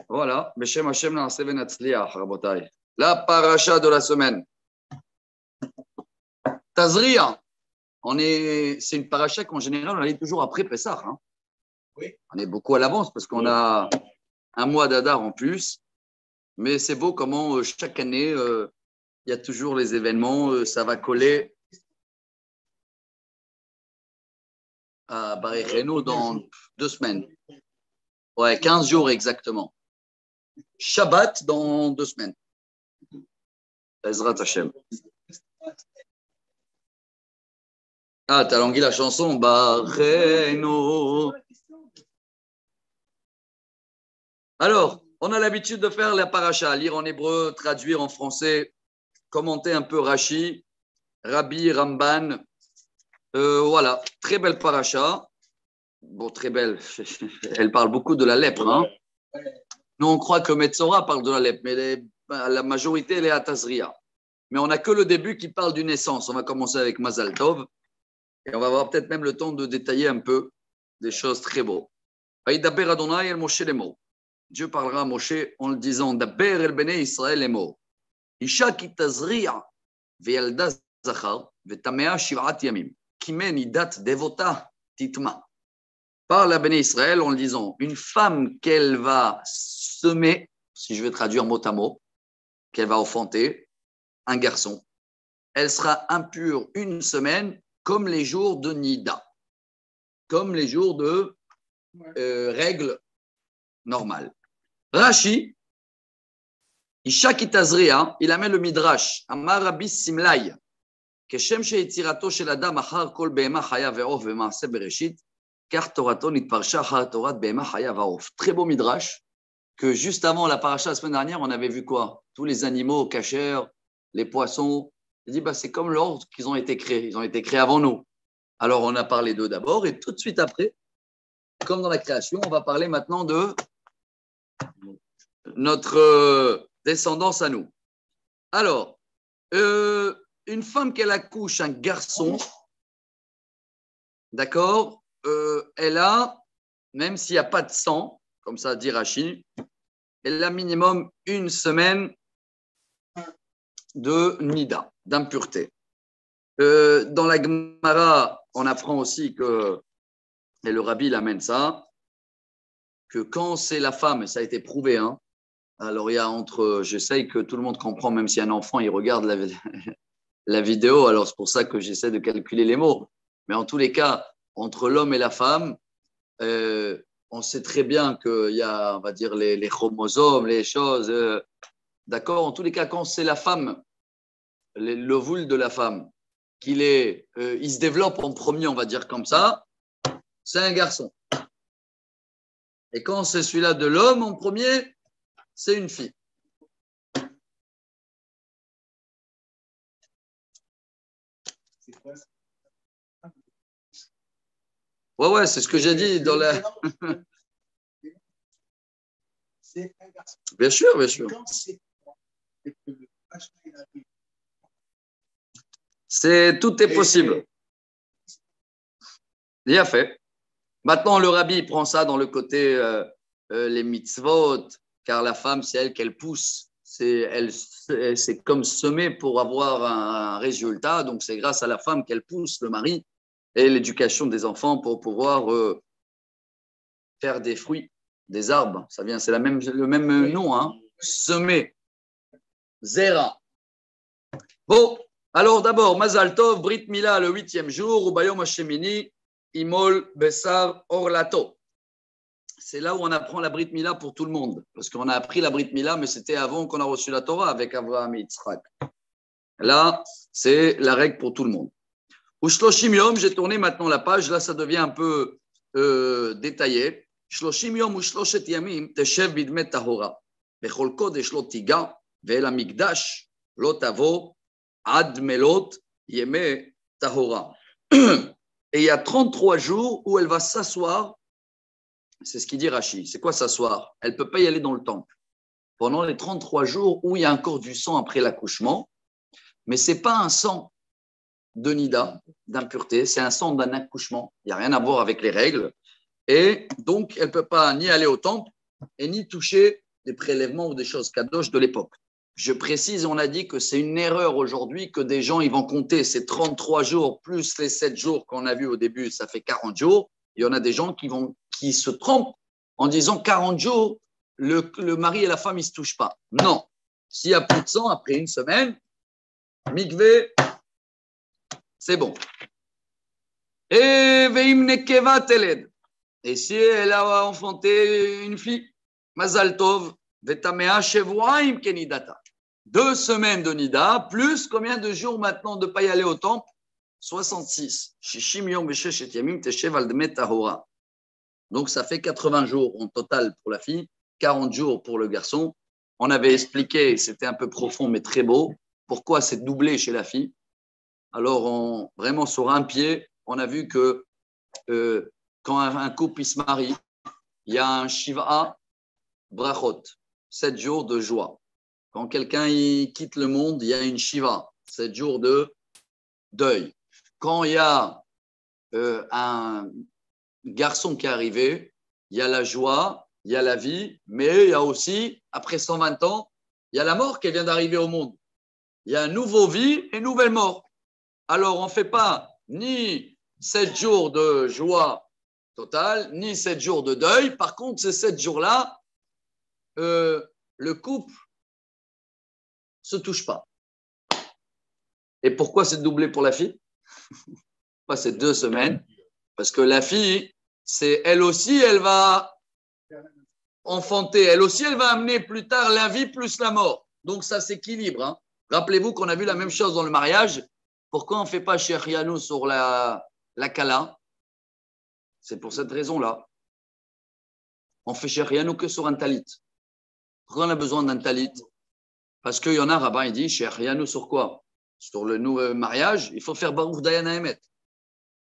Voilà, Beshem Hashem Naaseh Venatzliach, Rabotai. La paracha de la semaine. Tazria. C'est une paracha qu'en général, on lit toujours après Pessah. Hein. Oui. On est beaucoup à l'avance parce qu'on a un mois d'Adar en plus. Mais c'est beau comment chaque année, il y a toujours les événements, ça va coller à Barécheno dans 2 semaines. Ouais, 15 jours exactement. Shabbat dans 2 semaines. Ezrat Hashem. Ah, t'as langué la chanson Barécheno. Alors, on a l'habitude de faire la paracha, lire en hébreu, traduire en français, commenter un peu Rashi, Rabbi, Ramban. Voilà, très belle paracha. Bon, très belle. Elle parle beaucoup de la lèpre. Hein. Nous, on croit que Metzora parle de la lèpre, mais la majorité, elle est à Tazria. Mais on n'a que le début qui parle d'une naissance. On va commencer avec Mazal Tov. Et on va avoir peut-être même le temps de détailler un peu des choses très beaux. Vaïdaber Adonai el Moshe les mots. Dieu parlera à Moshe en le disant Daber el Bene Israël les mots. Isha ki tazria ve'yalda zachar ve'tamea shiv'at yamim. Kimen idat devota titma. Parle à Bene Israël en le disant une femme qu'elle va semer, si je vais traduire mot à mot, qu'elle va enfanter, un garçon, elle sera impure 1 semaine comme les jours de Nida, comme les jours de règles normales. Rashi, Isha Kitazria, il amène le Midrash, Amar Rabbi Simlai, Keshem she'etzirato shel adam achar kol behema chaya ve'of ve'maaseh bereshit, car Torato nitparsha achar Torat behema chaya ve'of. Très beau Midrash, que juste avant la paracha la semaine dernière, on avait vu quoi? Tous les animaux cachers, les poissons. Il dit, c'est comme l'ordre qu'ils ont été créés. Ils ont été créés avant nous. Alors, on a parlé d'eux d'abord, et tout de suite après, comme dans la création, on va parler maintenant de notre descendance à nous. Alors, une femme qu'elle accouche, un garçon, d'accord, elle a, même s'il n'y a pas de sang, comme ça dit Rashi, elle a minimum 1 semaine de nida, d'impureté. Dans la Gemara, on apprend aussi que, et le Rabbi l'amène ça, que quand c'est la femme, et ça a été prouvé, hein, alors il y a j'essaye que tout le monde comprend, même si un enfant, il regarde la vidéo, alors c'est pour ça que j'essaie de calculer les mots. Mais en tous les cas, entre l'homme et la femme, on sait très bien qu'il y a, on va dire, les chromosomes, les choses. D'accord? En tous les cas, quand c'est la femme, l'ovule de la femme, il se développe en premier, on va dire comme ça, c'est un garçon. Et quand c'est celui-là de l'homme en premier, c'est une fille. Ouais, c'est ce que j'ai dit dans la. C'est un garçon. Bien sûr, bien sûr. Tout est possible. Il a fait. Maintenant, le rabbi prend ça dans le côté les mitzvot, car la femme, c'est elle qu'elle pousse. C'est comme semer pour avoir un résultat. Donc, c'est grâce à la femme qu'elle pousse le mari et l'éducation des enfants pour pouvoir faire des fruits, des arbres. Ça vient, c'est le même nom, hein. Semer. Zera. Bon, alors d'abord, Mazal Tov, Brit Mila le 8e jour, Ubayom Hashemini, Imol Bessar Orlato. C'est là où on apprend la Brit Mila pour tout le monde. Parce qu'on a appris la Brit Mila, mais c'était avant qu'on a reçu la Torah avec Avraham et Yitzhak. Là, c'est la règle pour tout le monde. Ushloshim Yom, j'ai tourné maintenant la page. Là, ça devient un peu détaillé. Shloshim Yom Ushloshet Yamim, Teshev Bidmet Tahora. Bechol Kodesh Lo Tiga, Ve'el Amigdash Lo Tavo, Ad Melot Yeme Tahora. Et il y a 33 jours où elle va s'asseoir. C'est ce qu'il dit Rashi. C'est quoi s'asseoir? Elle ne peut pas y aller dans le temple. Pendant les 33 jours où il y a encore du sang après l'accouchement, mais ce n'est pas un sang de nida, d'impureté, c'est un sang d'un accouchement. Il n'y a rien à voir avec les règles. Et donc, elle ne peut pas ni aller au temple et ni toucher des prélèvements ou des choses kadosh de l'époque. Je précise, on a dit que c'est une erreur aujourd'hui que des gens ils vont compter ces 33 jours plus les 7 jours qu'on a vus au début, ça fait 40 jours. Il y en a des gens qui se trompent en disant 40 jours, le mari et la femme, ils ne se touchent pas. Non. S'il y a plus de sang, après une semaine, mikvé, c'est bon. Et veim nekeva teled. Et si elle a enfanté une fille, mazal tov, vetamea shevuaim kenidata. 2 semaines de nida, plus combien de jours maintenant de ne pas y aller au temple? 66. Shishim yom beshesh et yamim teshev al demet tahora. Donc, ça fait 80 jours en total pour la fille, 40 jours pour le garçon. On avait expliqué, c'était un peu profond, mais très beau, pourquoi c'est doublé chez la fille. Alors, vraiment, sur un pied, on a vu que quand un couple il se marie, il y a un shiva brachot, 7 jours de joie. Quand quelqu'un il quitte le monde, il y a une shiva, 7 jours de deuil. Quand il y a un garçon qui est arrivé, il y a la joie, il y a la vie, mais il y a aussi, après 120 ans, il y a la mort qui vient d'arriver au monde. Il y a une nouvelle vie et une nouvelle mort. Alors, on ne fait pas ni 7 jours de joie totale, ni 7 jours de deuil. Par contre, ces 7 jours-là, le couple ne se touche pas. Et pourquoi c'est doublé pour la fille? Pourquoi c'est 2 semaines? Parce que la fille, elle aussi, elle va enfanter. Elle aussi, elle va amener plus tard la vie plus la mort. Donc, ça s'équilibre. Hein. Rappelez-vous qu'on a vu la même chose dans le mariage. Pourquoi on ne fait pas Shechianu sur la Kala? C'est pour cette raison-là. On fait Shechianu que sur un talit. Pourquoi on a besoin d'un talit? Parce qu'il y en a, rabbin, il dit Shechianu sur quoi? Sur le nouveau mariage, il faut faire Baruch Dayan Haemet.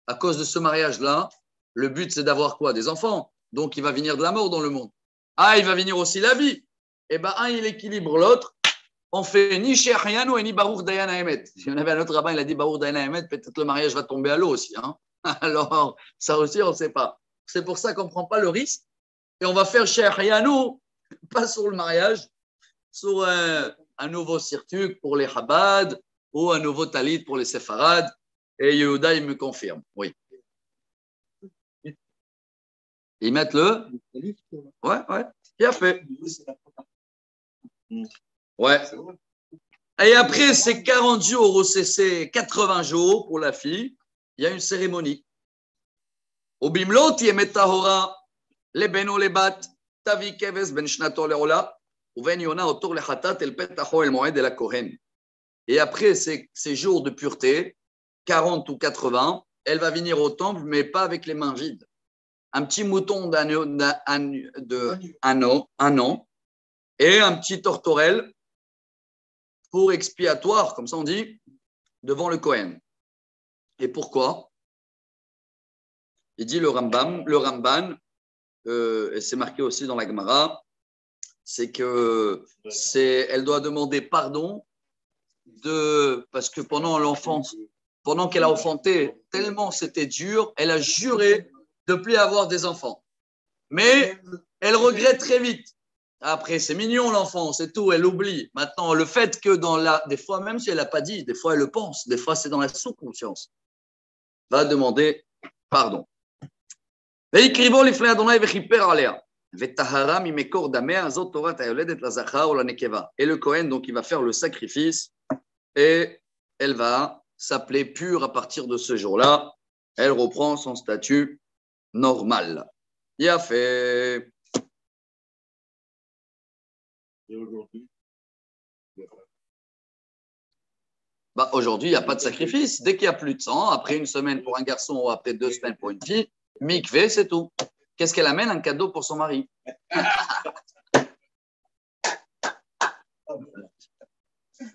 À cause de ce mariage-là, le but, c'est d'avoir quoi? Des enfants. Donc, il va venir de la mort dans le monde. Ah, il va venir aussi la vie. Eh bien, un, il équilibre l'autre. On fait ni Shechianu et ni Baruch Dayan Haemet. Il y en avait un autre rabbin, il a dit Baruch Dayan Haemet, peut-être le mariage va tomber à l'eau aussi. Hein. Alors, ça aussi, on ne sait pas. C'est pour ça qu'on ne prend pas le risque. Et on va faire Shechianu, pas sur le mariage, sur un nouveau circuit pour les Chabad ou un nouveau talit pour les Séfarades. Et Yehuda, il me confirme. Oui. Ils mettent le. Ouais. Bien fait. Ouais. Et après ces 40 jours ou ces 80 jours pour la fille, il y a une cérémonie. Au bimlot, yemet tahora, le beno le bat, tavi keves ben shnato le ola, ou ben yona otor le chatat el petacho el moed el kohen. Et après ces jours de pureté, 40 ou 80, elle va venir au temple, mais pas avec les mains vides. Un petit mouton un an et un petit tortorelle pour expiatoire, comme ça on dit, devant le Kohen. Et pourquoi? Il dit le Ramban, et c'est marqué aussi dans la Gemara, c'est elle doit demander pardon parce que pendant l'enfance, pendant qu'elle a enfanté, tellement c'était dur, elle a juré de ne plus avoir des enfants. Mais elle regrette très vite. Après, c'est mignon l'enfant, c'est tout, elle oublie. Maintenant, le fait que des fois, même si elle n'a pas dit, des fois elle le pense, des fois c'est dans la sous-conscience, va demander pardon. Et le Kohen, donc, il va faire le sacrifice et elle va s'appeler pure à partir de ce jour-là. Elle reprend son statut normal. Il a fait. Et aujourd'hui, aujourd'hui, il n'y a pas de sacrifice. Dès qu'il n'y a plus de sang, après une semaine pour un garçon ou après 2 semaines pour une fille, mikvé, c'est tout. Qu'est-ce qu'elle amène? Un cadeau pour son mari.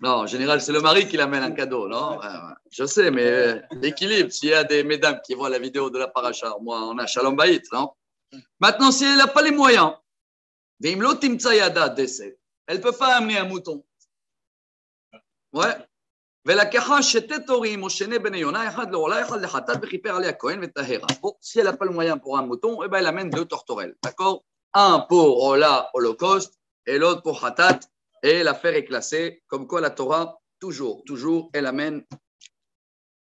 Non, en général, c'est le mari qui l'amène un cadeau, non? Je sais, mais l'équilibre, s'il y a des mesdames qui voient la vidéo de la paracha, moi, on a Shalom Bayit, non? Maintenant, si elle n'a pas les moyens, elle ne peut pas amener un mouton. Ouais. Bon, si elle n'a pas le moyen pour un mouton, eh ben, elle amène 2 tortorelles. D'accord? Un pour la holocauste et l'autre pour Hatat, et l'affaire est classée. Comme quoi la Torah, toujours, elle amène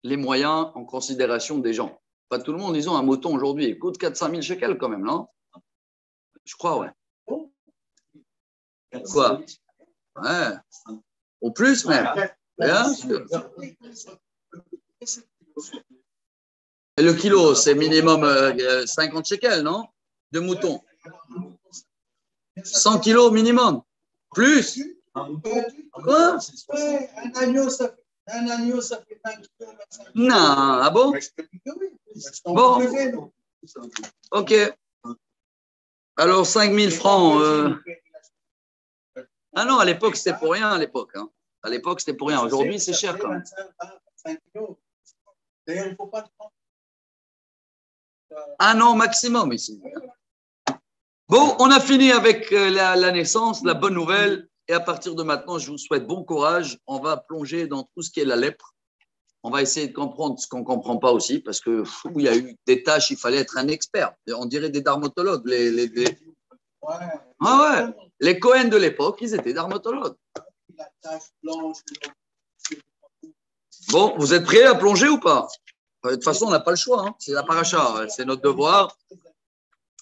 les moyens en considération des gens. Pas tout le monde, disons, un mouton aujourd'hui, il coûte 400 000 shekels quand même, non? Je crois, ouais. Quoi? Ouais. Au plus même. Bien sûr. Et le kilo, c'est minimum 50 shekels, non? De mouton. 100 kilos minimum. Plus. Quoi? Un agneau, ça fait 20 kilos. Non, ah bon? Bon. Ok. Alors, 5 000 francs. Ah non, à l'époque, c'était pour rien, à l'époque. Hein. À l'époque, c'était pour rien. Aujourd'hui, c'est cher quand même. Un an maximum ici. Bon, on a fini avec la naissance, la bonne nouvelle. Et à partir de maintenant, je vous souhaite bon courage. On va plonger dans tout ce qui est la lèpre. On va essayer de comprendre ce qu'on ne comprend pas aussi, parce que il y a eu des tâches, il fallait être un expert. On dirait des dermatologues. Ah ouais. Les Cohen de l'époque, ils étaient dermatologues. Bon, vous êtes prêts à plonger ou pas? De toute façon, on n'a pas le choix. Hein. C'est la paracha, c'est notre devoir.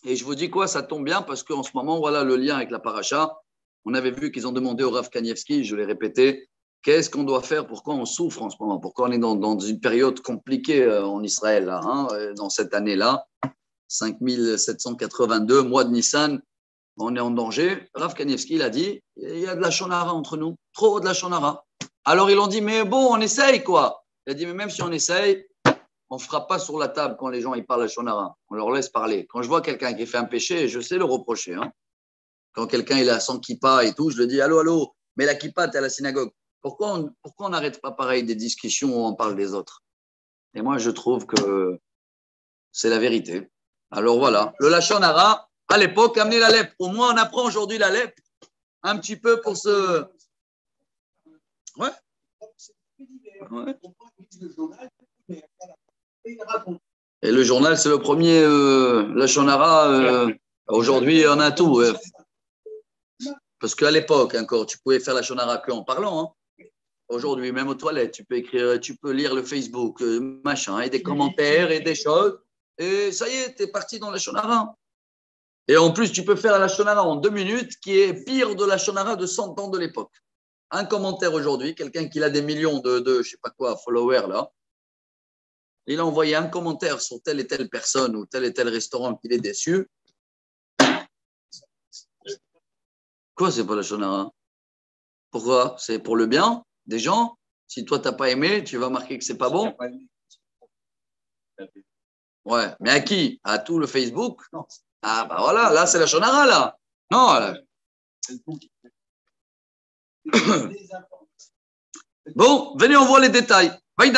Et je vous dis quoi, ça tombe bien parce qu'en ce moment, voilà le lien avec la paracha. On avait vu qu'ils ont demandé au Rav Kanievski, je l'ai répété, qu'est-ce qu'on doit faire, pourquoi on souffre en ce moment, pourquoi on est dans une période compliquée en Israël, là, hein, dans cette année-là, 5782, mois de Nissan, on est en danger. Rav Kanievski, il a dit, il y a de la shonara entre nous, trop de la shonara. Alors ils ont dit, mais bon, on essaye quoi. Il a dit, mais même si on essaye, on ne frappe pas sur la table quand les gens ils parlent à shonara. On leur laisse parler. Quand je vois quelqu'un qui fait un péché, je sais le reprocher. Hein. Quand quelqu'un il a son kippa et tout, je le dis, allô, mais la kippa, tu es à la synagogue. Pourquoi on n'arrête pas pareil des discussions où on parle des autres? Et moi, je trouve que c'est la vérité. Alors voilà, le lachon hara, à l'époque, amener la lèpre. Au moins, on apprend aujourd'hui la lèpre un petit peu pour se... Ouais. Ouais. Et le journal, c'est le premier lachon hara. Aujourd'hui, on a tout. Parce qu'à l'époque, encore, tu pouvais faire la shonara qu'en parlant. Hein. Aujourd'hui, même aux toilettes, tu peux écrire, tu peux lire le Facebook, machin, et des commentaires et des choses. Et ça y est, tu es parti dans la shonara. Et en plus, tu peux faire la shonara en 2 minutes, qui est pire de la shonara de 100 ans de l'époque. Un commentaire aujourd'hui, quelqu'un qui a des millions de je sais pas quoi, followers là, il a envoyé un commentaire sur telle et telle personne ou tel et tel restaurant qu'il est déçu. Quoi, c'est pas la shonara? Pourquoi? C'est pour le bien des gens. Si toi, tu n'as pas aimé, tu vas marquer que c'est pas bon. Ouais, mais à qui? À tout le Facebook? Ah, bah voilà, là, c'est la shonara, là. Non, là. Bon, venez, on voit les détails. Je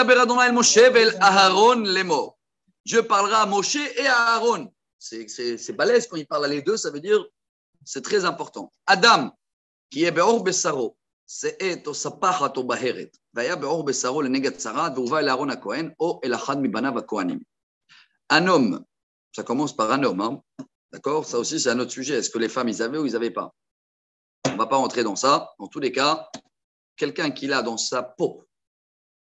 parlerai à Moshe et à Aaron. C'est balèze quand il parle à les deux, ça veut dire c'est très important. Adam, qui est Be'or Bessaro, c'est Osapachat o Baheret. Vaya Be'or Bessaro le Negat Sarat, Vouva el Aaron a Kohen, o el Achad mi Banav a Kohanim. Un homme, ça commence par un homme, hein. D'accord? Ça aussi, c'est un autre sujet. Est-ce que les femmes, ils avaient ou ils n'avaient pas? On ne va pas rentrer dans ça. Dans tous les cas, quelqu'un qui a dans sa peau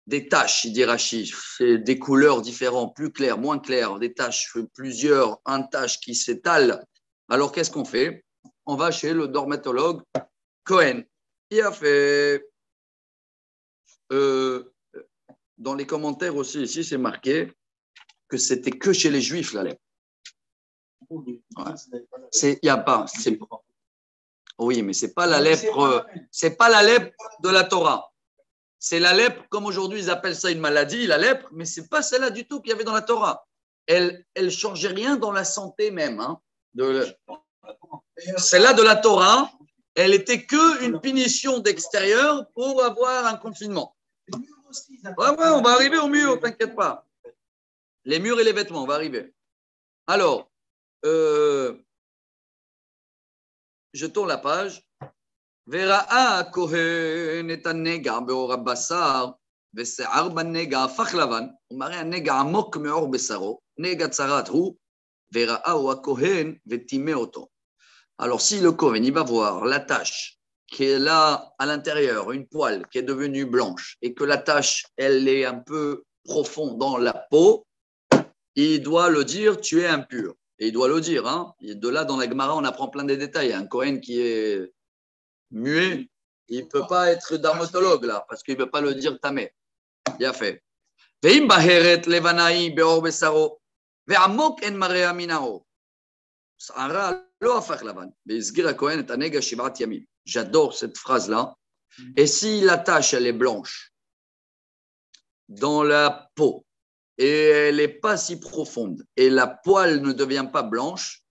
des taches, il dit Rashi, des couleurs différentes, plus claires, moins claires, des taches, plusieurs, une tache qui s'étale. Alors, qu'est-ce qu'on fait? On va chez le dermatologue Cohen. Il a fait, dans les commentaires aussi, ici, c'est marqué que c'était que chez les Juifs, la lèpre. Ouais. Il n'y a pas. Oui, mais c'est pas la lèpre. C'est pas la lèpre de la Torah. C'est la lèpre, comme aujourd'hui ils appellent ça une maladie, la lèpre, mais c'est pas celle-là du tout qu'il y avait dans la Torah. Elle changeait rien dans la santé même. Hein, celle-là de la Torah, elle était que une punition d'extérieur pour avoir un confinement. Ouais, on va arriver au mur, t'inquiète pas. Les murs et les vêtements, on va arriver. Alors, je tourne la page. וראה הכהן את הנגע באור הבשר, ושיער בנגע הפך לבן, ומראה הנגע עמוק מאור בשרו, נגע צרת הוא, וראהו הכהן וטימא אותו. Alors, si le Kohen, il va voir la tache qui est là à l'intérieur, une poêle qui est devenue blanche et que la tache, elle est un peu profonde dans la peau, il doit le dire, tu es impur. Et il doit le dire. Hein. Et de là, dans la Gemara, on apprend plein de détails. Un Kohen qui est muet, il ne peut pas être dermatologue là, parce qu'il ne peut pas le dire tamé. Il a fait. Veim baheret levanaï beor besaro, ve'amok en marea minao. J'adore cette phrase-là. Et si la tache, elle est blanche dans la peau et elle n'est pas si profonde et la poêle ne devient pas blanche,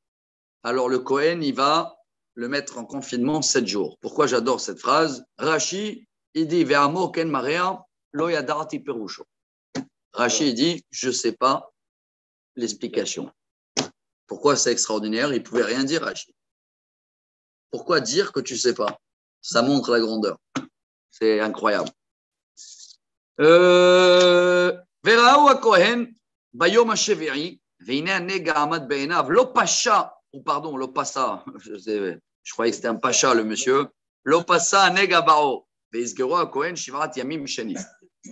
alors le Kohen, il va le mettre en confinement 7 jours. Pourquoi j'adore cette phrase? Rashi, il dit Ve'amo ken marea lo yadarti perusho. Rashi, il dit je ne sais pas l'explication. Pourquoi c'est extraordinaire? Il ne pouvait rien dire, Rashi. Pourquoi dire que tu ne sais pas? Ça montre la grandeur. C'est incroyable. Veraou a Kohen, Bayom Hasheviri, Veine Nega Amad Beinav, Lopasha, ou pardon, Lopassa, je croyais que c'était un pacha, le monsieur, Lopassa Nega Bao, Veisgero a Kohen, Shivarat Yamim Sheni.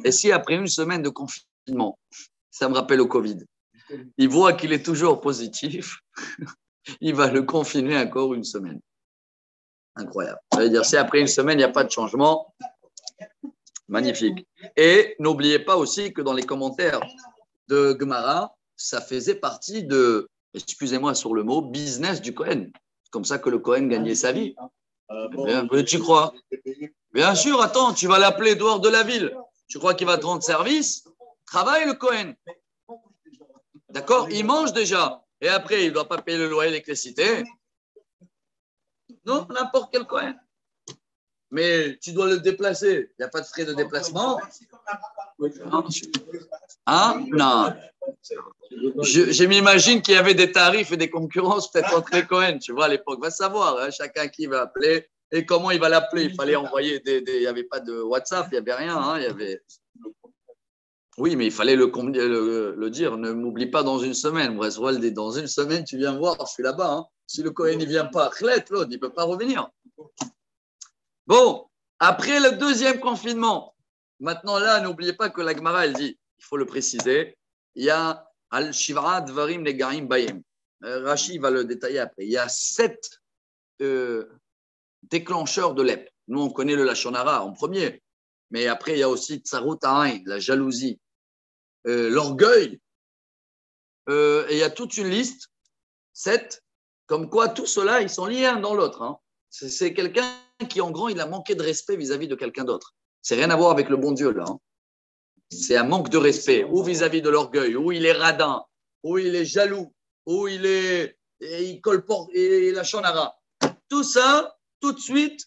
Et si après une semaine de confinement, ça me rappelle au Covid, il voit qu'il est toujours positif, il va le confiner encore une semaine. Incroyable. Ça veut dire, si après une semaine, il n'y a pas de changement, magnifique. Et n'oubliez pas aussi que dans les commentaires de Gemara, ça faisait partie de, excusez-moi sur le mot, business du Kohen. C'est comme ça que le Kohen gagnait sa vie. Bien, tu crois? Bien sûr, attends, tu vas l'appeler dehors de la ville. Tu crois qu'il va te rendre service? Travaille le Kohen. D'accord? Il mange déjà. Et après, il ne doit pas payer le loyer, l'électricité. Non, n'importe quel Kohen. Mais tu dois le déplacer. Il n'y a pas de frais de déplacement. Hein? Non. Je m'imagine qu'il y avait des tarifs et des concurrences peut-être entre les Cohen. Tu vois, à l'époque, va savoir. Hein, chacun qui va appeler et comment il va l'appeler. Il fallait envoyer il n'y avait pas de WhatsApp, il n'y avait rien. Hein, il y avait... Oui, mais il fallait le dire. Ne m'oublie pas dans une semaine. Dans une semaine, tu viens voir, je suis là-bas. Hein. Si le Cohen ne vient pas, l'autre, il ne peut pas revenir. Bon, après le deuxième confinement, maintenant là, n'oubliez pas que la Gemara, elle dit, il faut le préciser, il y a Al-Shivra Dvarim Negaim Bayem. Rashi va le détailler après. Il y a 7 déclencheurs de lèpre. Nous, on connaît le Lashon Hara en premier, mais après, il y a aussi Tsarut Ha'ain, la jalousie, l'orgueil. Et il y a toute une liste, 7, comme quoi tout cela, ils sont liés l'un dans l'autre. Hein. C'est quelqu'un qui, en grand, il a manqué de respect vis-à-vis de quelqu'un d'autre. C'est rien à voir avec le bon Dieu, là. Hein. C'est un manque de respect, ou vis-à-vis de l'orgueil, ou il est radin, ou il est jaloux, ou il colporte, et la chanara. Tout ça, tout de suite,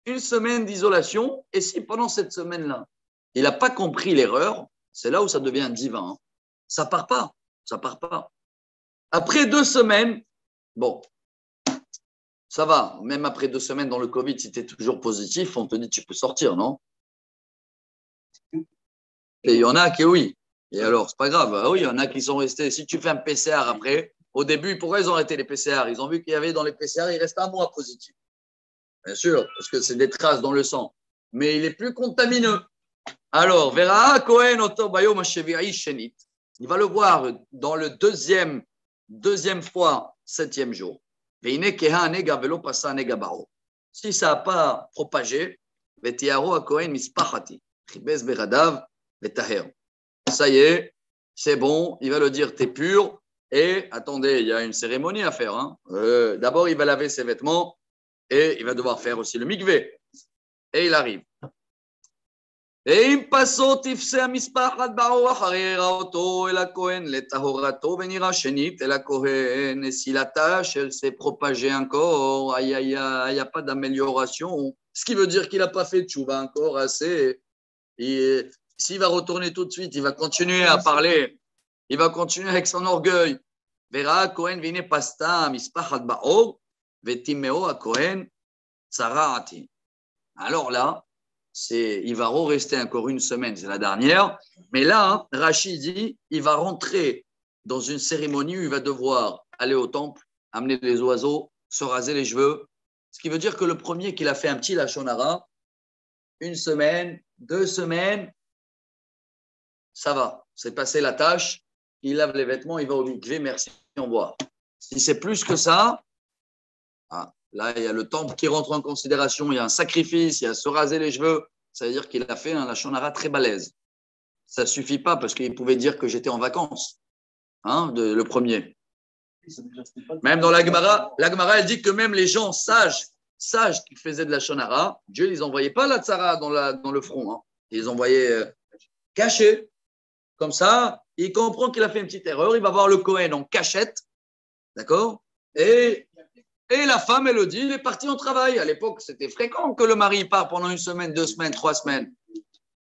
une semaine d'isolation. Et si pendant cette semaine-là, il n'a pas compris l'erreur, c'est là où ça devient divin. Hein. Ça part pas. Ça part pas. Après 2 semaines, bon, ça va. Même après 2 semaines dans le Covid, si tu es toujours positif, on te dit tu peux sortir, non? Et il y en a qui oui. Et alors, c'est pas grave. Ah oui, il y en a qui sont restés. Si tu fais un PCR après, au début, pourquoi ils ont arrêté les PCR? Ils ont vu qu'il y avait dans les PCR, il reste 1 mois positif. Bien sûr, parce que c'est des traces dans le sang. Mais il est plus contamineux. Alors, Vera Kohen Otobayo Mashevi'i Shenit. Il va le voir dans le deuxième fois, 7e jour. Si ça n'a pas propagé, Vetiaro Kohen Mispachati. Chibes Beradav. Ça y est, c'est bon, il va le dire, t'es pur. Et attendez, il y a une cérémonie à faire. Hein. D'abord, il va laver ses vêtements et il va devoir faire aussi le mikvé. Et il arrive. Et il passe au tifse à mispachat ba'o acharera auto et la Kohen le tahorato venira shenit et la Kohen. Et si la tâche, elle s'est propagée encore, il n'y a pas d'amélioration. Ce qui veut dire qu'il n'a pas fait de tchouva encore assez. Et s'il va retourner tout de suite, il va continuer à parler. Il va continuer avec son orgueil. Vera Kohen vine pasta mispachat ba'o vetimeo a Kohen tsarati. Alors là, il va rester encore une semaine, c'est la dernière. Mais là, Rachid dit, il va rentrer dans une cérémonie où il va devoir aller au temple, amener des oiseaux, se raser les cheveux. Ce qui veut dire que le premier qu'il a fait un petit lachon hara, 1 semaine, 2 semaines, ça va. C'est passé la tâche. Il lave les vêtements, il va au mikvé, merci, au revoir. Si c'est plus que ça, là, il y a le temple qui rentre en considération, il y a un sacrifice, il y a se raser les cheveux. Ça veut dire qu'il a fait un lachon hara très balèze. Ça ne suffit pas parce qu'il pouvait dire que j'étais en vacances, le premier. Même dans la Gemara, elle dit que même les gens sages qui faisaient de la shonara, Dieu, ils n'envoyait pas la tzara dans le front. Ils les envoyaient cachés. Comme ça, il comprend qu'il a fait une petite erreur. Il va voir le Kohen en cachette. D'accord? Et la femme, elle le dit, il est parti en travail. À l'époque, c'était fréquent que le mari part pendant 1 semaine, 2 semaines, 3 semaines.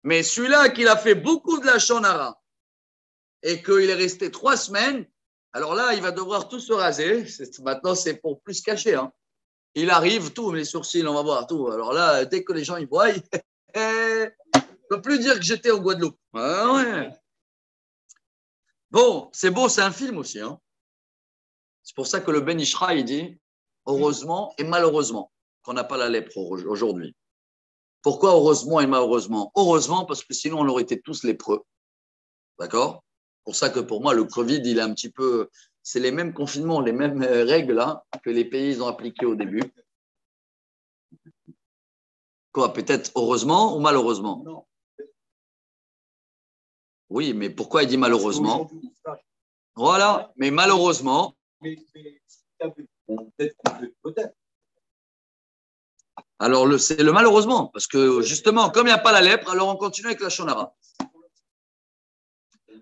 Mais celui-là, qu'il a fait beaucoup de la shonara et qu'il est resté 3 semaines, alors là, il va devoir tout se raser. Maintenant, c'est pour plus cacher. Il arrive, tout, les sourcils, on va voir tout. Alors là, dès que les gens y voient, il ne peut plus dire que j'étais en Guadeloupe. Ah ouais. Bon, c'est beau, c'est un film aussi. C'est pour ça que le Ben Ishra, il dit, heureusement et malheureusement, qu'on n'a pas la lèpre aujourd'hui. Pourquoi heureusement et malheureusement? Heureusement, parce que sinon, on aurait été tous lépreux. D'accord? C'est pour ça que pour moi, le Covid, il est un petit peu. C'est les mêmes confinements, les mêmes règles que les pays ont appliquées au début. Quoi, peut-être heureusement ou malheureusement? Non. Oui, mais pourquoi il dit malheureusement? Voilà, mais malheureusement. Peut-être. Alors, c'est le malheureusement, parce que justement, comme il n'y a pas la lèpre, alors on continue avec la shonara.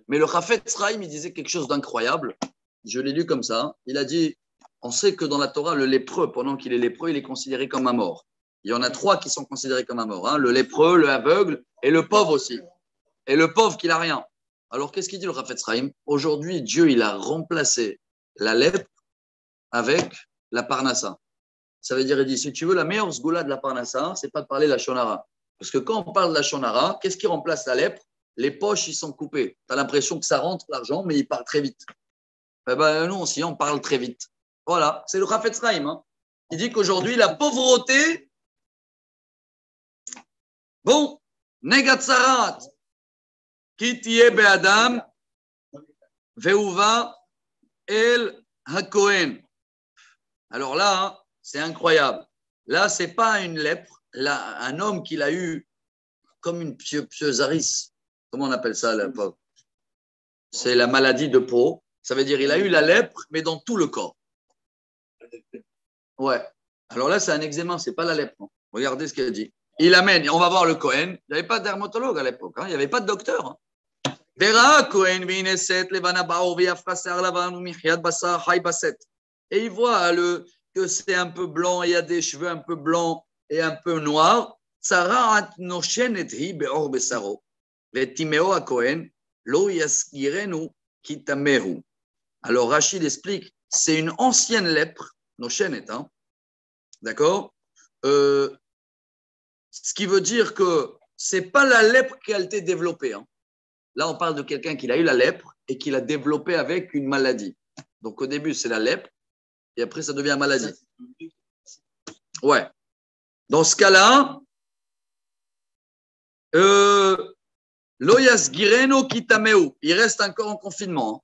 Mais le Chafetz Chaim, il disait quelque chose d'incroyable. Je l'ai lu comme ça. Il a dit, on sait que dans la Torah, le lépreux, pendant qu'il est lépreux, il est considéré comme un mort. Il y en a 3 qui sont considérés comme un mort. Le lépreux, le aveugle et le pauvre aussi. Et le pauvre qui n'a rien. Alors, qu'est-ce qu'il dit le Chafetz Chaim? Aujourd'hui, Dieu, il a remplacé la lèpre avec la parnassa. Ça veut dire, il dit, si tu veux, la meilleure sgoula de la parnassa, c'est pas de parler de la shonara. Parce que quand on parle de la shonara, qu'est-ce qui remplace la lèpre? Les poches, ils sont coupées. Tu as l'impression que ça rentre l'argent, mais il part très vite. Nous aussi, on parle très vite. Voilà, c'est le Chafetz Chaim. Il dit qu'aujourd'hui, la pauvreté, bon, negatsarat, ki tiye be'adam, ve'uva el hakohen. Alors là, c'est incroyable. Là, ce n'est pas une lèpre. Là, un homme qui l'a eu comme une pseusaris. Comment on appelle ça à l'époque? C'est la maladie de peau. Ça veut dire qu'il a eu la lèpre, mais dans tout le corps. Ouais. Alors là, c'est un eczéma, ce n'est pas la lèpre. Regardez ce qu'il a dit. Il amène, on va voir le Cohen. Il n'y avait pas de dermatologue à l'époque. Il n'y avait pas de docteur. Et il voit que c'est un peu blanc, il y a des cheveux un peu blancs et un peu noirs. Alors Rachid explique, c'est une ancienne lèpre, noshenet, d'accord, ce qui veut dire que ce n'est pas la lèpre qui a été développée. Là, on parle de quelqu'un qui a eu la lèpre et qui l'a développée avec une maladie. Donc au début, c'est la lèpre et après, ça devient maladie. Ouais. Dans ce cas-là, Loyas Gireno Kitameu, il reste encore en confinement.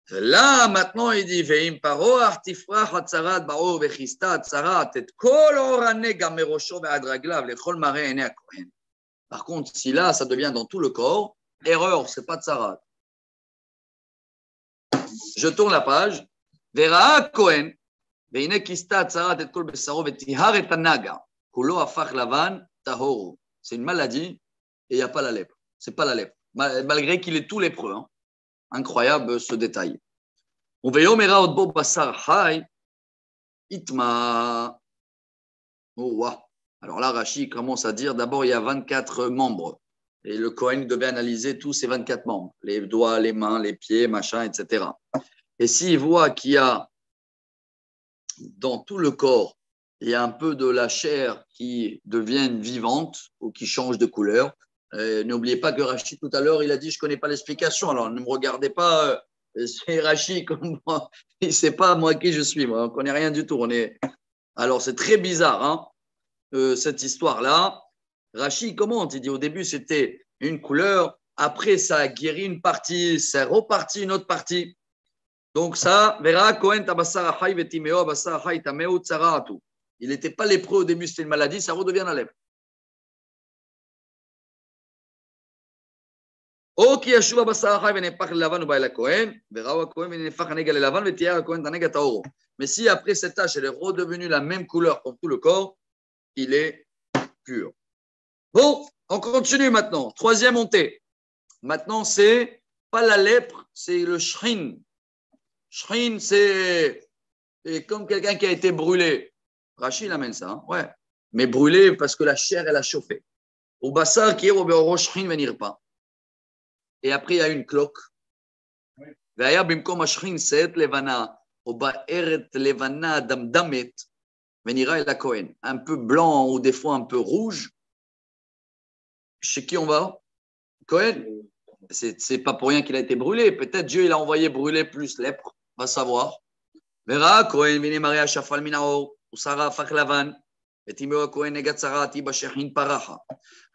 Là, maintenant, il dit Veim paro artifrach atzarat baro vechista atzarat et kol orane gamerosho ve'adraglav lechol mare ene akohen. Par contre, si là, ça devient dans tout le corps, erreur, c'est pas tzarat. Je tourne la page. Vera Kohen, veine kista atzarat et kol besaro vetihar et anaga, kulo afach lavan tahoru. C'est une maladie et il n'y a pas la lèpre. C'est pas la lèpre, malgré qu'il est tout lépreux. Incroyable ce détail. On veut yomera odbo basar hay itma. Oh, wow. Alors là, Rashi commence à dire d'abord, il y a 24 membres. Et le Kohen devait analyser tous ces 24 membres. Les doigts, les mains, les pieds, machin, etc. Et s'il voit qu'il y a dans tout le corps, il y a un peu de la chair qui devient vivante ou qui change de couleur, n'oubliez pas que Rachid, tout à l'heure, il a dit « je ne connais pas l'explication ». Alors, ne me regardez pas C'est Rachi comme moi. Il ne sait pas moi qui je suis. Moi. On ne connaît rien du tout. Alors, c'est très bizarre, hein, cette histoire-là. Rachi commente. Il dit au début, c'était une couleur. Après, ça a guéri une partie. C'est reparti une autre partie. Donc, ça, verra, Kohen tabassar achai vetimeo abassar achai tameo tsaraatu. Il n'était pas lépreux au début, c'était une maladie. Ça redevient la lèpre. או כי ישוב הבשר החי ונהפך ללבן ובא אל הכהן, וראו הכהן ונהפך הנגע ללבן ותיאר הכהן את הנגע טהור. Mais si après cette tache, elle est redevenue la même couleur pour tout le corps, il est pur. Bon, on continue maintenant. Troisième montée. Maintenant, c'est pas la lèpre, c'est le shrin. Shrin, c'est comme quelqu'un qui a été brûlé. Rachid amène ça, hein? Ouais. Mais brûlé parce que la chair, elle a chauffé. Au bassar qui est au shrin venir pas. Et après, il y a une cloque. והיה במקום השכין שאת לבנה, או בארת לבנה דמדמת, ונראה אל הכהן. Un peu blanc ou des fois un peu rouge. Chez qui on va? Cohen. C'est pas pour rien qu'il a été brûlé. Peut-être Dieu il a envoyé brûler plus lèpre. On va savoir. וראה הכהן, והנה מראה שפל מן האור, ושרה הפך לבן, וטימאו הכהן נגד צרעתי בשכין פרחה.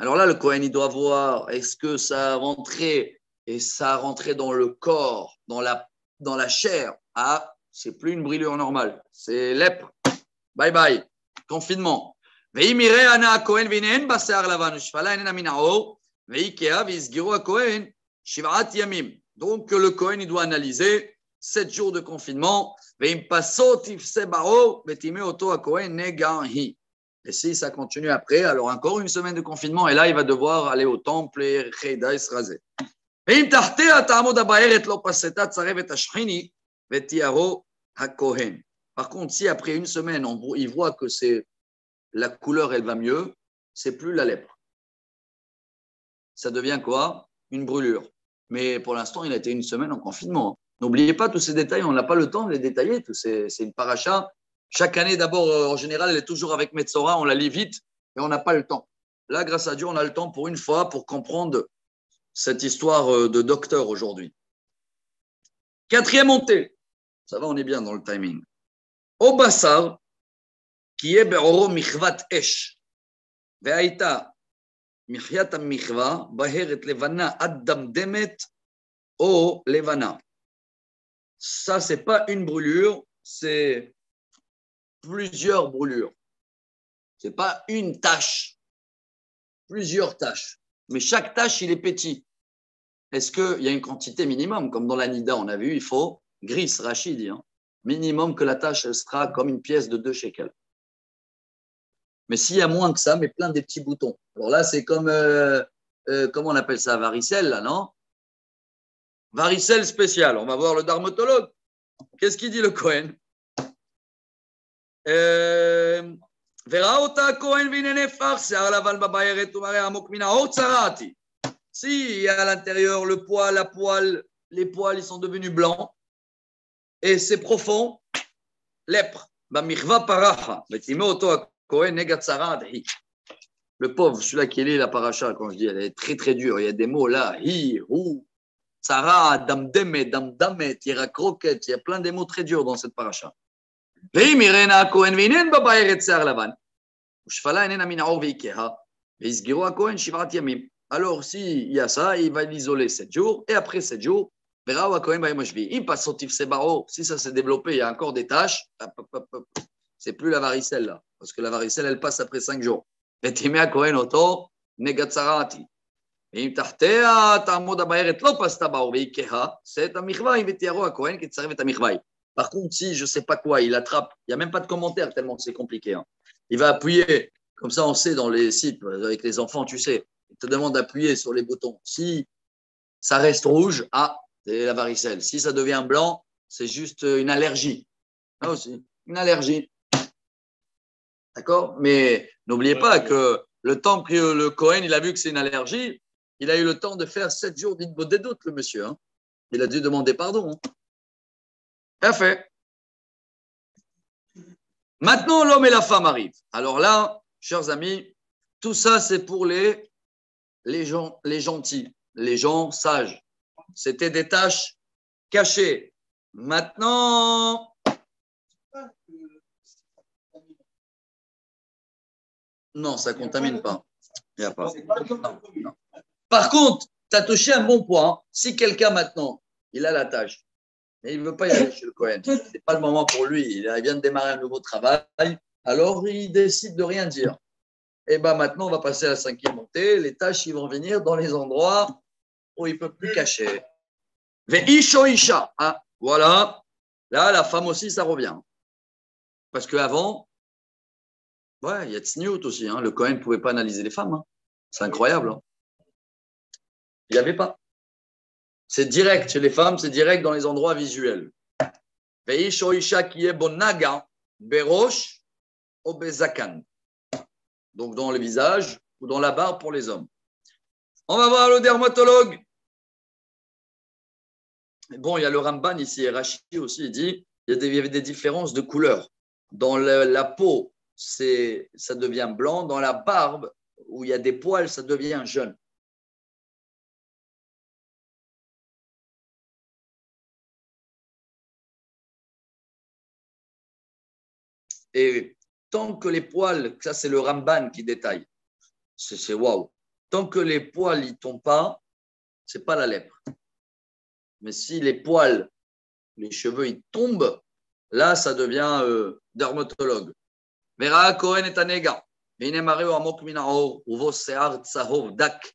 Alors là, le Cohen, il doit voir, est-ce que ça a rentré et ça a rentré dans le corps, dans la chair. Ah, c'est plus une brûlure normale, c'est lèpre. Bye bye, confinement. Donc le Cohen, il doit analyser 7 jours de confinement. Et si ça continue après, alors encore une semaine de confinement, et là, il va devoir aller au temple et se raser. Par contre, si après une semaine, il voit que la couleur, elle va mieux, c'est plus la lèpre. Ça devient quoi? Une brûlure. Mais pour l'instant, il a été une semaine en confinement. N'oubliez pas tous ces détails, on n'a pas le temps de les détailler. C'est une paracha. Chaque année, d'abord, en général, elle est toujours avec Metzora, on la lit vite, mais on n'a pas le temps. Là, grâce à Dieu, on a le temps pour une fois pour comprendre cette histoire de docteur aujourd'hui. Quatrième montée. Ça va, on est bien dans le timing. Au bassar, qui est be'oro michvat esh, ve'aita michyat michva, baheret levana addamdemet o levana. Ça, c'est pas une brûlure, c'est plusieurs brûlures. C'est pas une tache, plusieurs taches. Mais chaque tache, il est petit. Est-ce qu'il y a une quantité minimum? Comme dans la Nida, on a vu, il faut gris, Rachid dit. Hein. Minimum que la tache elle sera comme une pièce de 2 shekels. Mais s'il y a moins que ça, mais plein des petits boutons. Alors là, c'est comme, comment on appelle ça? Varicelle, là, non? Varicelle spéciale. On va voir le dermatologue. Qu'est-ce qu'il dit le Cohen? Si à l'intérieur le poil, les poils ils sont devenus blancs et c'est profond, lèpre. Le pauvre, celui-là qui est là, la paracha, quand je dis, elle est très très dure. Il y a des mots là, hi, hu, tsara, damdemet, damdamet, il y a plein de mots très durs dans cette paracha. Alors, s'il y a ça, il va l'isoler 7 jours, et après 7 jours, si ça s'est développé, il y a encore des taches, c'est plus la varicelle là, parce que la varicelle, elle passe après 5 jours. ואם תחתיה תעמוד הבארת לא פסתה בה והיא כהה, c'est המחווי ותיארו הכהן כי תצרף את המחווי. Par contre, si je ne sais pas quoi, il attrape, il n'y a même pas de commentaire tellement c'est compliqué. Hein. Il va appuyer, comme ça on sait dans les sites, avec les enfants, tu sais, il te demande d'appuyer sur les boutons. Si ça reste rouge, ah, c'est la varicelle. Si ça devient blanc, c'est juste une allergie. Là aussi, une allergie. D'accord? Mais n'oubliez pas que le temps que le Cohen, il a vu que c'est une allergie, il a eu le temps de faire 7 jours d'idbodedut, le monsieur. Hein. Il a dû demander pardon. Hein. Parfait. Maintenant, l'homme et la femme arrivent. Alors là, chers amis, tout ça, c'est pour les gens, les gentils, les gens sages. C'était des tâches caché. Maintenant, non, ça ne contamine pas. Il y a pas. Non, non. Par contre, tu as touché un bon point. Si quelqu'un maintenant, il a la tâche, mais il ne veut pas y aller chez le Cohen, ce n'est pas le moment pour lui, il vient de démarrer un nouveau travail, alors il décide de rien dire. Et bien maintenant, on va passer à la 5e montée. Les tâches, ils vont venir dans les endroits où il ne peut plus cacher. Ve'isho isha. Ah, voilà. Là, la femme aussi, ça revient. Parce qu'avant, ouais, il y a Tzniut aussi. Hein. Le Cohen ne pouvait pas analyser les femmes. Hein. C'est incroyable. Hein. Il n'y avait pas. C'est direct chez les femmes, c'est direct dans les endroits visuels. Ve'isho isha qui est bonaga, berosh, obezakan. Donc dans le visage ou dans la barbe pour les hommes. On va voir le dermatologue. Bon, il y a le Ramban ici, et Rashi aussi, il dit il y avait des différences de couleur. Dans la peau, ça devient blanc. Dans la barbe, où il y a des poils, ça devient jaune. Et tant que les poils, ça c'est le Ramban qui détaille, c'est waouh. Tant que les poils ne tombent pas, ce n'est pas la lèpre. Mais si les poils, les cheveux, ils tombent, là, ça devient dermatologue. Vera Cohen est un éga. והנה מראהו עמוק מן העור, ובו שיער צהוב דק,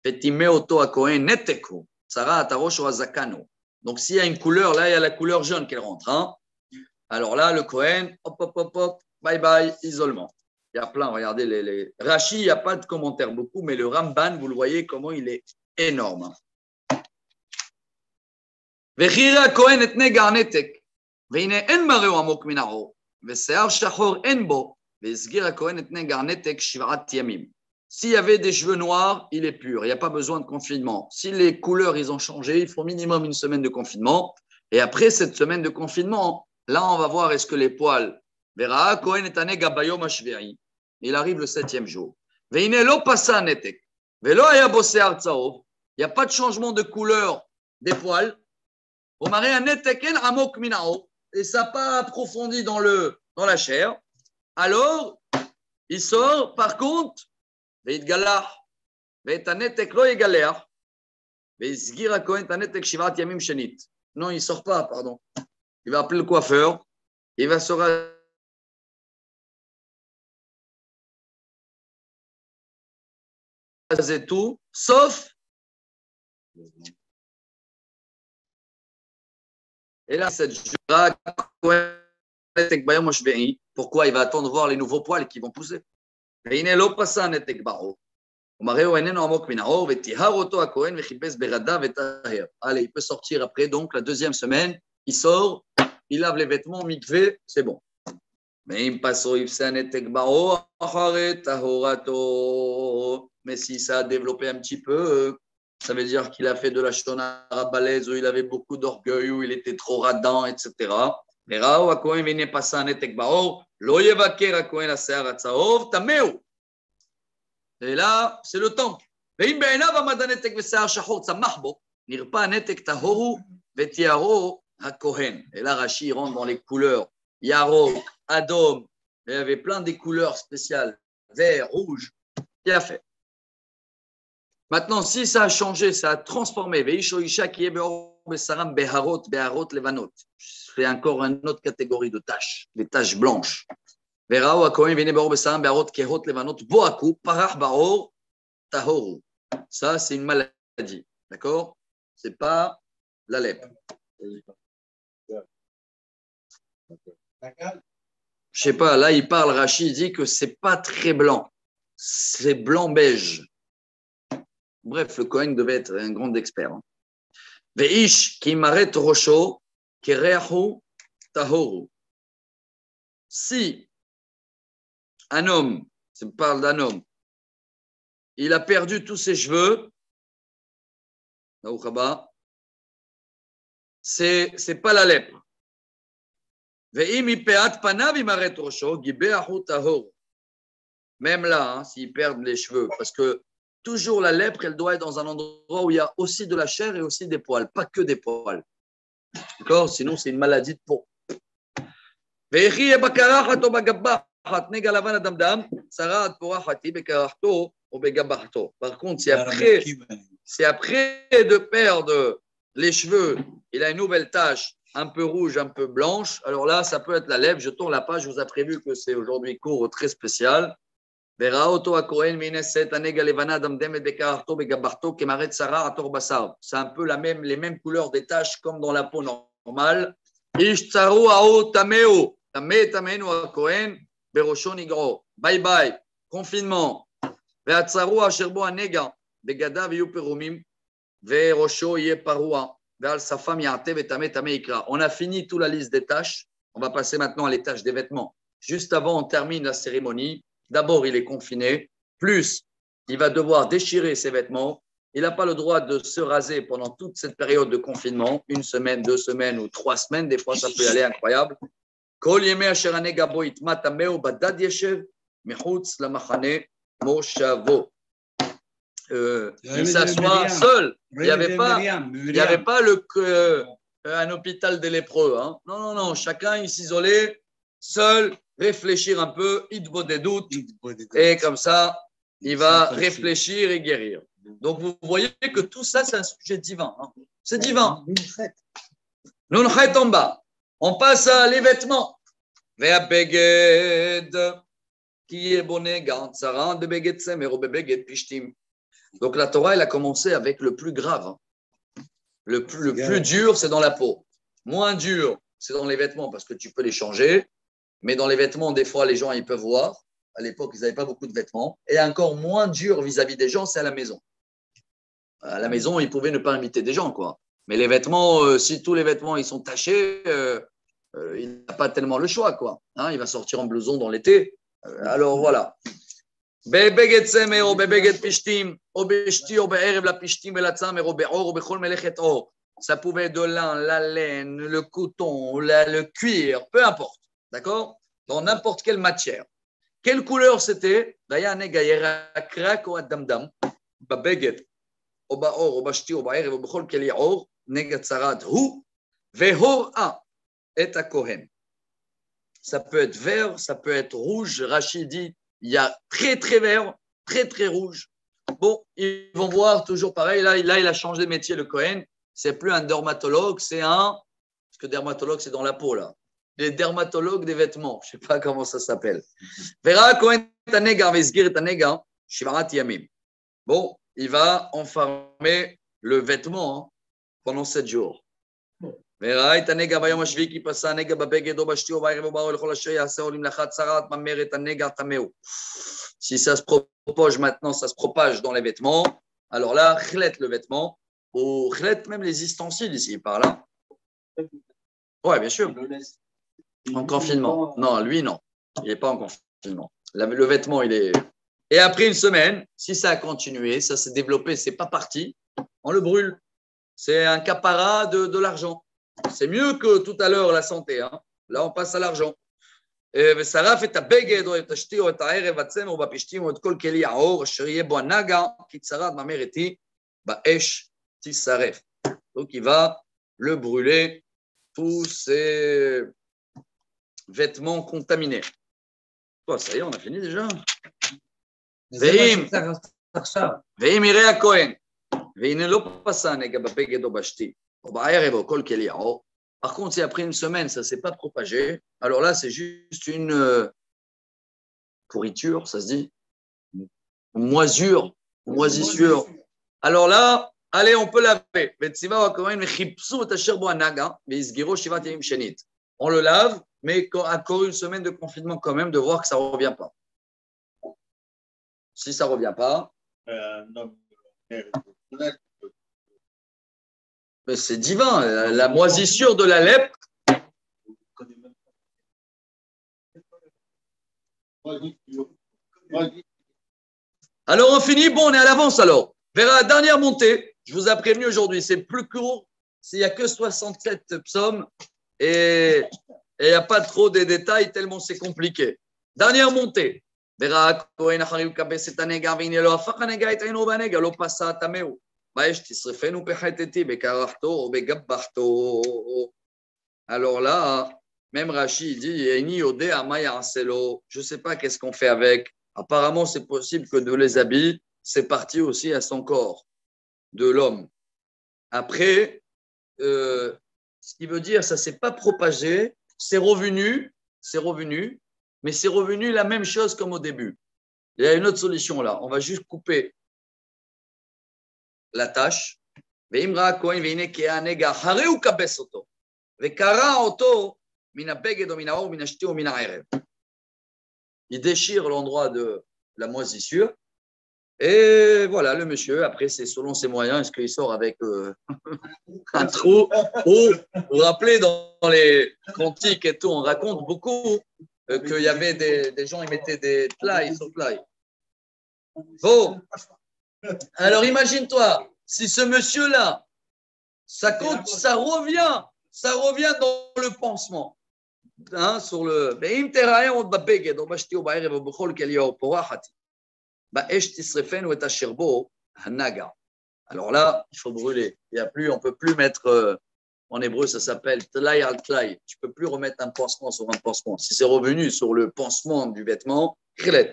וטימא אותו הכהן נתק הוא, צרעת הראש או הזקן הוא. Donc s'il y a une couleur, là, il y a la couleur jaune qui rentre. Hein. Alors là, le Cohen, hop, hop, hop, hop, bye bye, isolement. Il y a plein, regardez, les... Rashi, il n'y a pas de commentaires beaucoup, mais le Ramban, vous le voyez comment il est énorme. וחירה הכהן את נגע הנתק, והנה אין מראהו עמוק מן העור, ושיער שחור אין בו, והסגיר הכהן את נגע הנתק 7 ימים. S'il y avait des cheveux noirs, il est pur, il n'y a pas besoin de confinement. Si les couleurs, ils ont changé, il faut minimum une semaine de confinement. Et après cette semaine de confinement, là, on va voir est-ce que les poils, Vera Cohen est ané gabayom ashveri. Il arrive le 7e jour. Veine lo passa netek. Velo aya bosse artsaov. Il n'y a pas de changement de couleur des poils. On m'a un neteken amok minao. Et ça n'a pas approfondi dans la chair. Alors, il sort, par contre, veit galah. Veit anetek lo yegaleh. Veizgira Cohen anetek shivat yamim shenit. Non, il ne sort pas, pardon. Il va appeler le coiffeur. Il va se raser tout, sauf. Et là, cette jura, pourquoi il va attendre de voir les nouveaux poils qui vont pousser. Allez, il peut sortir après, donc la 2e semaine, il sort, il lave les vêtements, mikvé, c'est bon. Mais si ça a développé un petit peu, ça veut dire qu'il a fait de la shona balèze, où il avait beaucoup d'orgueil, où il était trop radin, etc. Et là, c'est le temps. Et là, Rashi rentre dans les couleurs. Yarok, Adom, il y avait plein de couleurs spéciales, vert, rouge. Il a fait. Maintenant, si ça a changé, ça a transformé, c'est encore une autre catégorie de taches, les taches blanches. Ça, c'est une maladie. D'accord? Ce n'est pas la lèpre. Je sais pas, là, il parle, Rashi, il dit que c'est pas très blanc. C'est blanc-beige. Bref, le Cohen devait être un grand expert. Veish ki maret rosho kerehu tahoru. Si un homme, ça parle d'un homme, il a perdu tous ses cheveux, c'est pas la lèpre. Même là, hein, s'ils perdent les cheveux, parce que toujours la lèpre, elle doit être dans un endroit où il y a aussi de la chair et aussi des poils, pas que des poils. D'accord? Sinon, c'est une maladie de peau. Par contre, c'est après de perdre les cheveux, il a une nouvelle tache un peu rouge, un peu blanche. Alors là, ça peut être la lèvre. Je tourne la page. Je vous ai prévu que c'est aujourd'hui cours très spécial. C'est un peu les mêmes couleurs des taches comme dans la peau normale. Bye bye. Confinement. On a fini toute la liste des tâches. On va passer maintenant à les tâches des vêtements. Juste avant, on termine la cérémonie. D'abord, il est confiné. Plus, il va devoir déchirer ses vêtements. Il n'a pas le droit de se raser pendant toute cette période de confinement. 1 semaine, 2 semaines ou 3 semaines. Des fois, ça peut y aller incroyable. Il s'assoit seul. Il n'y avait pas un hôpital des lépreux. Hein. Non. Chacun, il s'isolait seul, réfléchir un peu, et comme ça, il va réfléchir et guérir. Donc, vous voyez que tout ça, c'est un sujet divin. Hein. C'est divin. Nunchet en bas. On passe à les vêtements. Donc la Torah, elle a commencé avec le plus grave. Le plus dur, c'est dans la peau. Moins dur, c'est dans les vêtements parce que tu peux les changer. Mais dans les vêtements, des fois, les gens, ils peuvent voir. À l'époque, ils n'avaient pas beaucoup de vêtements. Et encore moins dur vis-à-vis des gens, c'est à la maison. À la maison, ils pouvaient ne pas inviter des gens, quoi. Mais les vêtements, si tous les vêtements, ils sont tachés, il n'a pas tellement le choix, quoi. Hein, il va sortir en blouson dans l'été. Alors, voilà. בבגד צמר או בבגד פשתים, או בשתי או בערב לפשתים ולצמר, או בעור או בכל מלאכת עור. Ça pouvait être de lin, la laine, le coton, le cuir, peu importe. D'accord? Dans n'importe quelle matière. Quelle couleur c'était? והיה הנגע ירקרק או אדמדם, בבגד, או בעור, או בשתי, או בערב, או בכל כלי עור, נגע צרד הוא, והוראה את הכהן. Ça peut être vert, ça peut être rouge. Rachid dit, il y a très, très vert, très, très rouge. Bon, ils vont voir toujours pareil. Là, il a changé de métier, le Cohen. C'est plus un dermatologue, c'est un… Parce que dermatologue, c'est dans la peau, là. Les dermatologues des vêtements. Je ne sais pas comment ça s'appelle. Vera Cohen Tanega, Vesgir Tanega, Shivarat Yamim. Bon, il va enfermer le vêtement pendant 7 jours. וראית הנגע ביום השביעי כי פסע הנגע בבגד או בשתי או בערב או בעור לכל אשר יעשהו למלאכת צרת ממר את הנגע טמאו. Si ça se propage maintenant, ça se propage dans les vêtements, alors là, chlet le vêtement, ou chlet même les ustensiles ici, par là. Ouais, bien sûr. En confinement. Non, lui, non. Il n'est pas en confinement. Le vêtement, il est… Et après 1 semaine, si ça a continué, ça s'est développé, c'est pas parti, on le brûle. C'est un capara de l'argent. C'est mieux que tout à l'heure la santé. Hein. Là, on passe à l'argent. ושרף את הבגד או את השתי או את הערב הצמר או בפשתים או את כל כלי העור אשר יהיה בו הנגע כי צרת ממרת היא באש תישרף. Donc il va le brûler tous ces vêtements contaminés. Quoi, ça y est, on a fini déjà. ואם יראה הכהן והנה לא פסע הנגע בבגד או בשתי או בערב או כל כלי העור. Par contre, si après 1 semaine, ça ne s'est pas propagé, alors là, c'est juste une pourriture, ça se dit, moisissure. Alors là, allez, on peut laver. On le lave, mais encore 1 semaine de confinement quand même, de voir que ça ne revient pas. Si ça ne revient pas… Mais c'est divin, la moisissure de la lèpre. Alors on finit, bon, on est à l'avance alors. Vers la dernière montée, je vous ai prévenu aujourd'hui, c'est plus court, il n'y a que 67 psaumes et il n'y a pas trop de détails tellement c'est compliqué. Dernière montée. Alors là, même Rashi dit, je ne sais pas qu'est-ce qu'on fait avec. Apparemment, c'est possible que de les habits, c'est parti aussi à son corps de l'homme. Après, ce qui veut dire, ça ne s'est pas propagé, c'est revenu, mais c'est revenu la même chose comme au début. Il y a une autre solution là. On va juste couper la tâche. Il déchire l'endroit de la moisissure. Et voilà, le monsieur, après, c'est selon ses moyens, est-ce qu'il sort avec un trou ou, vous vous rappelez, dans les cantiques et tout, on raconte beaucoup qu'il y avait des gens, ils mettaient des plailles sur plailles. Bon, alors imagine-toi, si ce monsieur-là, ça revient dans le pansement. Hein, sur le. Alors là, il faut brûler. On ne peut plus mettre, en hébreu, ça s'appelle tlay al tlay. Tu ne peux plus remettre un pansement sur un pansement. Si c'est revenu sur le pansement du vêtement, khlet.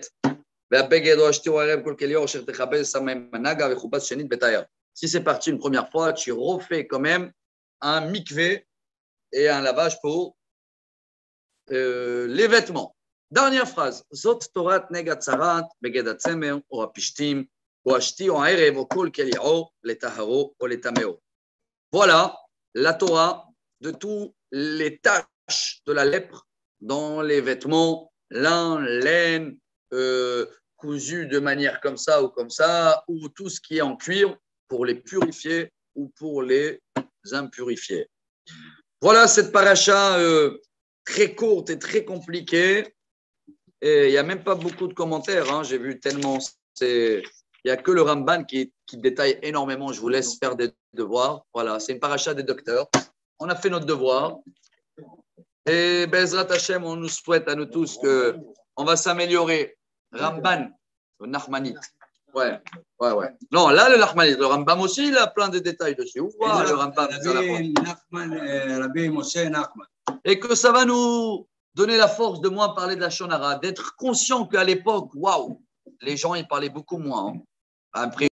Si c'est parti une première fois, tu refais quand même un mikvé et un lavage pour les vêtements. Dernière phrase. Zot Torat negatzarat beged atzemer ou apishtim ou ashti ou aerev ou kol keliao letaharo ou letameo. Voilà la Torah de tous les taches de la lèpre dans les vêtements, lin, laine, cousu de manière comme ça, ou tout ce qui est en cuir pour les purifier ou pour les impurifier. Voilà cette paracha très courte et très compliquée. Et il n'y a même pas beaucoup de commentaires. Hein. J'ai vu tellement. Il n'y a que le Ramban qui détaille énormément. Je vous laisse faire des devoirs. Voilà, c'est une paracha des docteurs. On a fait notre devoir. Et Bezrat Hashem, on nous souhaite à nous tous qu'on va s'améliorer. Ramban, le Nachmanite. Ouais. Non, là, le Nachmanite. Le Rambam aussi, il a plein de détails dessus. Ou pas, le Rambam. Et que ça va nous donner la force de moins parler de la Shonara, d'être conscient qu'à l'époque, waouh, les gens, ils parlaient beaucoup moins. Hein. Après,